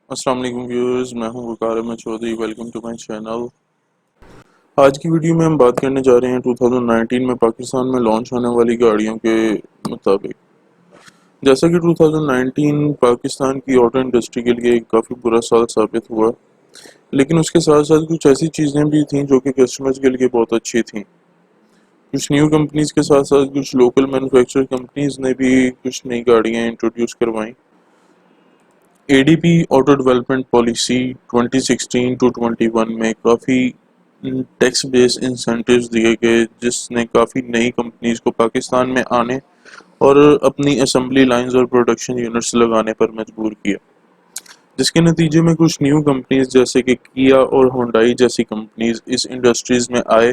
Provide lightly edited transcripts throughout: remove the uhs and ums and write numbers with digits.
السلام علیکم ویورز، میں ہوں Waqar Ahmed Chaudhry. Welcome to my channel. آج کی ویڈیو میں ہم بات کرنے جا رہے ہیں 2019 میں پاکستان میں لانچ ہونے والی گاڑیوں کے مطابق۔ جیسا کہ 2019 پاکستان کی آٹو انڈسٹری کے لیے ایک کافی برا سال ثابت ہوا، لیکن اس کے ساتھ ساتھ کچھ ایسی چیزیں بھی تھیں جو کہ کسٹمرز کے لیے بہت اچھی تھیں۔ کچھ نیو کمپنیز کے ساتھ ساتھ کچھ لوکل مینوفیکچر کمپنیز نے بھی کچھ نئی گاڑیاں انٹروڈیوس کروائیں۔ A D P auto development policy 2016-21 میں کافی ٹیکس بیس انسینٹیوز دیے گئے، جس نے کافی نئی کمپنیز کو پاکستان میں آنے اور اپنی اسمبلی لائنز اور پروڈکشن یونٹس لگانے پر مجبور کیا، جس کے نتیجے میں کچھ نیو کمپنیز جیسے کہ کیا اور ہونڈائی جیسی کمپنیز اس انڈسٹریز میں آئے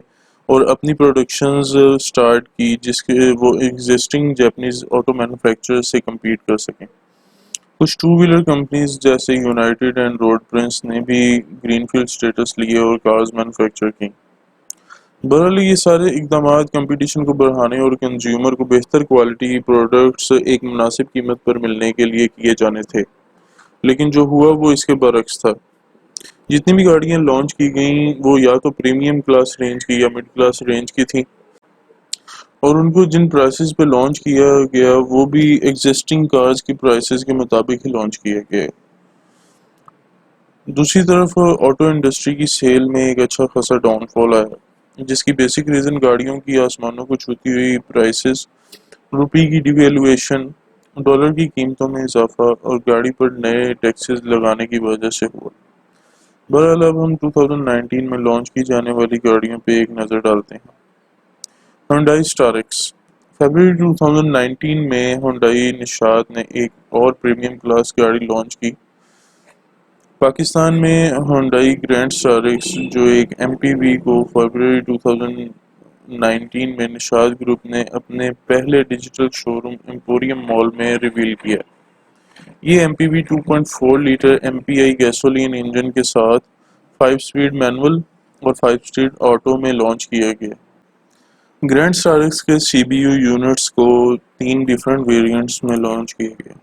اور اپنی پروڈکشنز سٹارٹ کی، جس کے وہ ایگزسٹنگ جاپنیز آٹو مینوفیکچرر سے کمپیٹ کر سکیں۔ کچھ ٹو ویلر کمپنیز جیسے یونائیٹڈ اینڈ روڈ پرنس نے بھی گرین فیلڈ سٹیٹس لیے اور کارز مینوفیکچر کی۔ بہرحال یہ سارے اقدامات کمپٹیشن کو بڑھانے اور کنزیومر کو بہتر کوالٹی پروڈکٹس ایک مناسب قیمت پر ملنے کے لیے کیے جانے تھے، لیکن جو ہوا وہ اس کے برعکس تھا۔ جتنی بھی گاڑیاں لانچ کی گئیں وہ یا تو پریمیم کلاس رینج کی یا مڈ کلاس رینج کی تھیں، اور ان کو جن پرائسز پہ لانچ کیا گیا وہ بھی ایگزسٹنگ کارز کی پرائسز کے مطابق ہی لانچ کیا گیا۔ دوسری طرف آٹو انڈسٹری کی سیل میں ایک اچھا خاصا ڈاؤن فال آیا، جس کی بیسک ریزن گاڑیوں کی آسمانوں کو چھوتی ہوئی پرائسز، روپی کی ڈیویلویشن، ڈالر کی قیمتوں میں اضافہ اور گاڑی پر نئے ٹیکسز لگانے کی وجہ سے ہوا۔ بہرحال اب ہم 2019 میں لانچ کی جانے والی گاڑیوں پہ ایک نظر ڈالتے ہیں۔ ہونڈائی سٹاریکس۔ فیبروری 2019 میں ہونڈائی نشاد نے ایک اور پریمیم کلاس گاڑی لانچ کی۔ پاکستان میں ہونڈائی گرینڈ سٹاریکس جو ایک ایم پی وی کو فیبروری 2019 میں نشاد گروپ نے اپنے پہلے ڈیجیٹل شوروم ایمپوریم مال میں ریویل کیا۔ یہ ایم پی وی 2.4 لیٹر ایم پی آئی گیسولین انجن کے ساتھ 5 سپیڈ مینول اور 5 سپیڈ آٹو میں لانچ کیا گیا۔ گرینڈ سٹاریکس کے سی بی یو یونٹس کو 3 ڈیفرنٹ ویریئنٹس میں لانچ کیا گیا: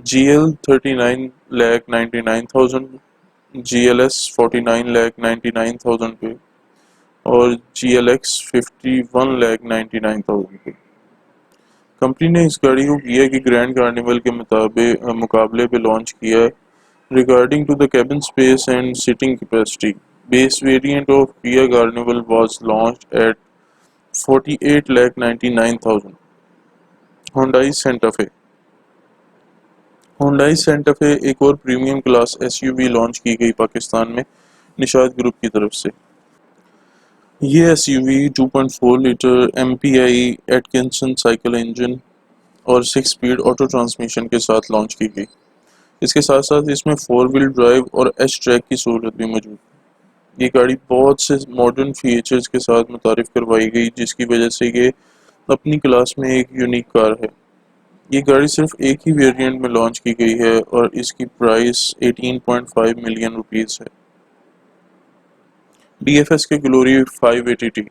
G L 39,99,000، G L S 49,99,000 پہ اور جی ایل ایکس 51,99,000 پہ۔ کمپنی نے اس گاڑی کو کیا کہ گرینڈ کارنیول کے مقابلے پہ لانچ کیا ہے۔ Regarding to the cabin space and seating capacity, base variant of Kia Carnival was launched at 48,99,000. Hyundai Santa Fe. Hyundai Santa Fe ایک اور premium class S U V launch کی گئی پاکستان میں نشاد گروپ کی طرف سے۔ یہ S U V 2.4 litre M P I Atkinson cycle engine اور 6 سپیڈ آٹو ٹرانسمیشن کے ساتھ لانچ کی گئی۔ اس کے ساتھ ساتھ اس میں 4 ویل ڈرائیو اور ایچ ٹریک کی سہولت بھی موجود ہے۔ یہ گاڑی بہت سے ماڈرن فیچرز کے ساتھ متعارف کروائی گئی، جس کی وجہ سے یہ اپنی کلاس میں ایک یونیک کار ہے۔ یہ گاڑی صرف ایک ہی ویریئنٹ میں لانچ کی گئی ہے اور اس کی پرائس 18.5 ملین روپیز ہے۔ D F S K glory 580 T.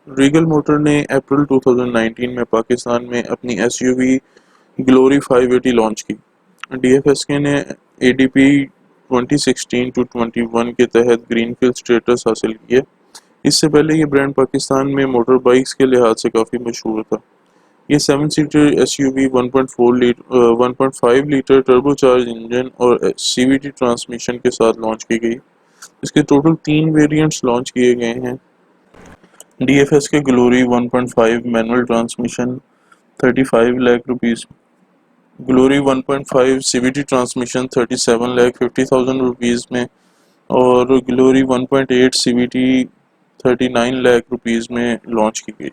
Regal Motor نے اپریل 2019 میں پاکستان میں اپنی S U V glory 580 launch کی۔ ڈی ایف ایس کے نے اے ڈی پی 2016-21 کے تحت گرین فیلڈ سٹیٹس حاصل کیا۔ اس سے پہلے یہ برانڈ پاکستان میں موٹر بائکس کے لحاظ سے کافی مشہور تھا۔ یہ 7 seater S U V 1.5 litre turbo charge engine اور سی وی ٹی ٹرانسمیشن کے ساتھ لانچ کی گئی۔ اس کے ٹوٹل 3 ویریئنٹس لانچ کیے گئے ہیں۔ D F S K glory 1.5 manual transmission 35 lakh rupees, glory 1.5 سی وی ٹی ٹرانسمیشن 37,50,000 روپیز میں، اور گلوری 1.8 سی وی ٹی 39 لاکھ روپیز میں لانچ کی گئی۔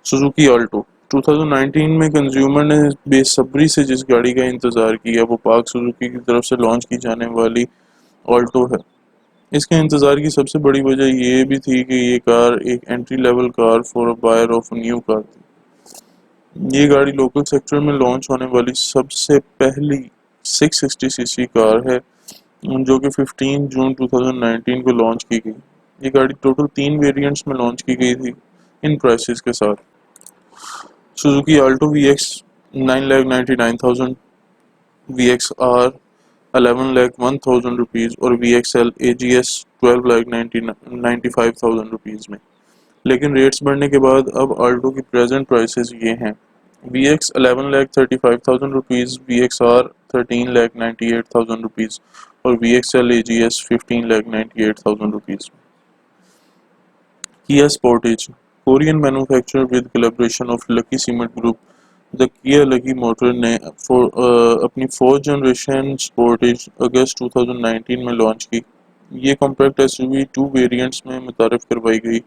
Suzuki Alto. 2019 میں کنزیومر نے بے صبری سے جس گاڑی کا انتظار کیا وہ پاک سوزوکی کی طرف سے لانچ کی جانے والی آلٹو ہے۔ اس کے انتظار کی سب سے بڑی وجہ یہ بھی تھی کہ یہ کار ایک entry level car for buyer of new car تھی۔ یہ گاڑی لوکل سیکٹر میں لانچ ہونے والی سب سے پہلی 660 سی سی کار ہے، جو کہ 15 جون 2019 کو لانچ کی گئی۔ یہ گاڑی ٹوٹل 3 ویریئنٹس میں لانچ کی گئی تھی ان پرائسز کے ساتھ۔ سوزوکی آلٹو وی ایکس 9,99,000، VXR 11,01,000 روپیز اور VXL AGS 12,95,000 روپیز میں. لیکن ریٹس بڑھنے کے بعد اب آلٹو کی پریزنٹ پرائسز یہ ہیں: VX 11,35,000 روپیز، VXR 13,98,000 روپیز اور VXL AGS 15,98,000 rupees. Kia Sportage, Korean manufacturer with collaboration of Lucky Cement Group. The Kia Lucky Motor نے اپنی 4th جنریشن سپورٹیج اگست 2019 میں لانچ کی. یہ compact S U V 2 variants میں متعارف کروائی گئی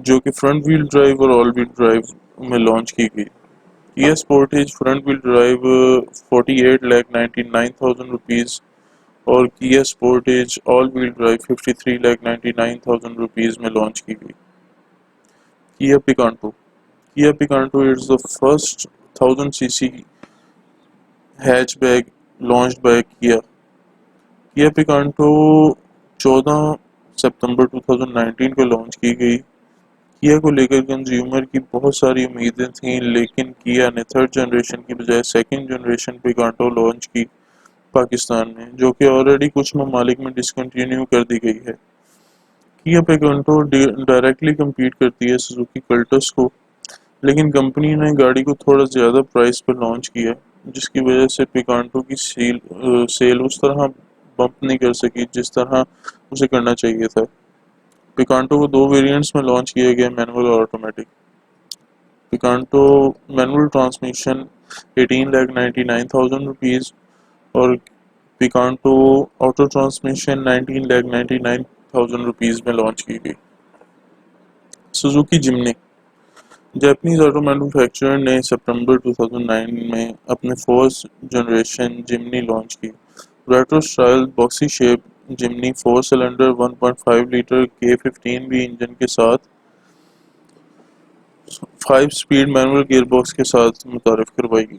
جو کہ فرنٹ ویل ڈرائیو اور آل ویل ڈرائیو میں لانچ کی گئی. Kia Sportage front wheel drive 48,99,000 rupees اور Kia Sportage all wheel drive 53,99,000 rupees میں لانچ کی گئی. Kia Picanto is the first 1000cc hatchback launched by Kia. Kia Picanto 14 ستمبر 2019 کو launch کی گئی. کیا کو لے کر کنزیومر کی بہت ساری امیدیں تھیں، لیکن کیا نے 3rd جنریشن کی بجائے 2nd جنریشن پیکانٹو لانچ کی پاکستان میں، جو کہ آلریڈی کچھ ممالک میں ڈسکنٹینیو کر دی گئی ہے. کیا پیکانٹو ڈائریکٹلی کمپیٹ کرتی ہے سوزوکی کلٹس کو، لیکن کمپنی نے گاڑی کو تھوڑا زیادہ پرائس پر لانچ کیا، جس کی وجہ سے پیکانٹو کی سیل اس طرح بمپ نہیں کر سکی جس طرح اسے کرنا چاہیے تھا. پیکانٹو کو 2 ویریئنٹس میں لانچ کیا گیا: مینول اور آٹومیٹک. پیکانٹو مینول ٹرانسمیشن 18,99,000 روپیز اور پیکانٹو آٹو ٹرانسمیشن 19,99,000 روپیز میں لانچ کی گئی. سوزوکی جمنی. جاپنیز آٹو مینوفیکچرر نے ستمبر 2009 میں اپنے 4th جنریشن جمنی لانچ کی. ریٹرو سٹائل باکسی شیپ جمنی 4 سلنڈر 1.5 لیٹر K15B انجن کے ساتھ 5 سپیڈ مینول گیئر باکس کے ساتھ متعارف کروائی گئی.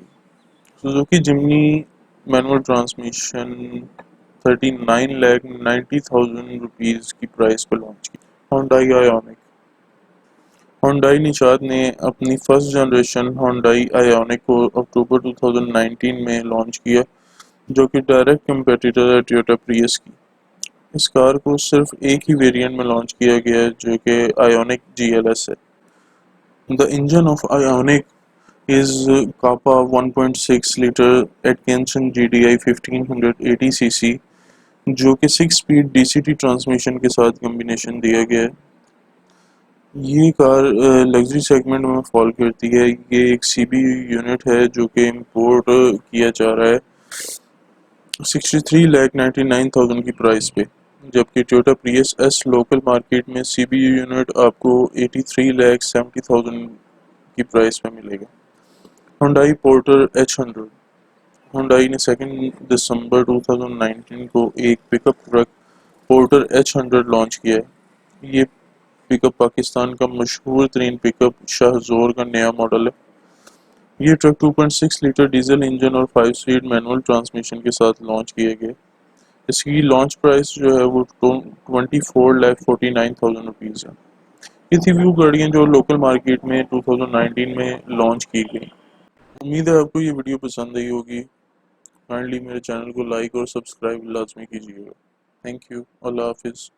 سوزوکی جمنی مینول ٹرانسمیشن 39,90,000 روپیز کی پرائس پر لانچ کی. ہونڈائی آیونک. ہونڈائی نژاد نے اپنی 1st جنریشن ہونڈائی آیونک کو اکتوبر 2019 میں لانچ کیا، جو کہ ڈائریکٹ کمپیٹیٹر ہے ٹویوٹا پریس کی. اس کار کو صرف ایک ہی ویریئنٹ میں لانچ کیا گیا ہے جو کہ آیونک GLS ہے. The engine of Ioniq is Kappa 1.6 liter Atkinson GDI 1580cc جو کہ 6 سپیڈ DCT ٹرانسمیشن کے ساتھ کمبینیشن دیا گیا ہے. یہ کار لگژری سیگمنٹ میں فال کرتی ہے. یہ ایک CBU یونٹ ہے جو کہ امپورٹ کیا جا رہا ہے 63,99,000 کی پرائس پہ، جبکہ Toyota press S local market میں CBU یونٹ آپ کو 83,70,000 کی پرائس پہ ملے گا. Hyundai porter H100. ہونڈائی نے 2 دسمبر 2019 کو ایک پک اپ ٹرک پورٹر H100 لانچ کیا ہے. یہ پک اپ پاکستان کا مشہور ترین پک اپ شاہ زور کا نیا ماڈل ہے. یہ ٹرک 2.6 لیٹر ڈیزل انجن اور 5 سپیڈ مینول ٹرانسمیشن کے ساتھ لانچ کیا گیا. اس کی لانچ پرائس جو ہے وہ 24,49,000 روپیز ہے. یہ تھی ویو گاڑیاں جو لوکل مارکیٹ میں 2019 میں لانچ کی گئی. امید ہے آپ کو یہ ویڈیو پسند آئی ہوگی. کائنڈلی میرے چینل کو لائک اور سبسکرائب لازمی کیجیے گا. Thank you. اللہ حافظ.